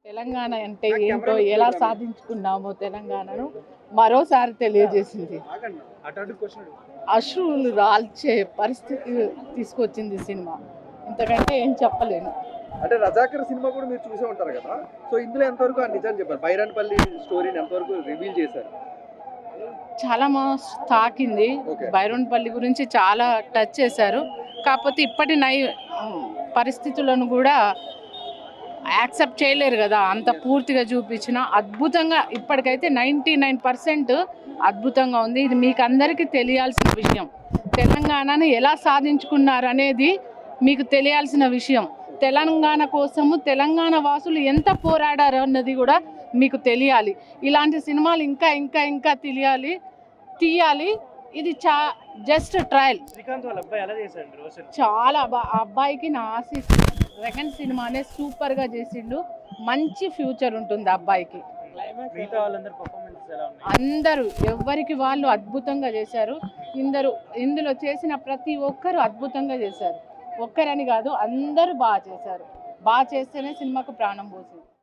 తెలంగాణ అంటే ఏంటో ఎలా సాధించుకున్నామో తెలంగాణను మరోసారి తెలియజేసింది. అశ్రువులు రాల్చే పరిస్థితి తీసుకొచ్చింది సినిమా. ఇంతకంటే ఏం చెప్పలేను. అంటే రజాకర్ సినిమా కూడా మీరు చూసే ఉంటారు కదా. సో ఇందులో ఎంతవరకు ఆ నిజాన్ని చెప్పారు, బైరాన్పల్లి స్టోరీని ఎంతవరకు రివీల్ చేశారు? చాలా తాకింది. బైరోన్పల్లి గురించి చాలా టచ్ చేశారు. కాకపోతే ఇప్పటి పరిస్థితులను కూడా యాక్సెప్ట్ చేయలేరు కదా, అంత పూర్తిగా చూపించిన అద్భుతంగా ఇప్పటికైతే 99% అద్భుతంగా ఉంది. ఇది మీకు అందరికీ తెలియాల్సిన విషయం. తెలంగాణను ఎలా సాధించుకున్నారు అనేది మీకు తెలియాల్సిన విషయం. తెలంగాణ కోసము తెలంగాణ వాసులు ఎంత పోరాడారు అన్నది కూడా మీకు తెలియాలి. ఇలాంటి సినిమాలు ఇంకా ఇంకా ఇంకా తీయాలి. ఇది జస్ట్ ట్రయల్. చాలా అబ్బాయికి నా ఆశీస్ సెకండ్ సినిమానే సూపర్గా చేసిండు. మంచి ఫ్యూచర్ ఉంటుంది అబ్బాయికి. అందరూ ఎవరికి వాళ్ళు అద్భుతంగా చేశారు. ఇందులో చేసిన ప్రతి ఒక్కరు అద్భుతంగా చేశారు. ఒక్కరని కాదు, అందరూ బాగా చేశారు. బాగా చేస్తేనే సినిమాకు ప్రాణం పోసింది.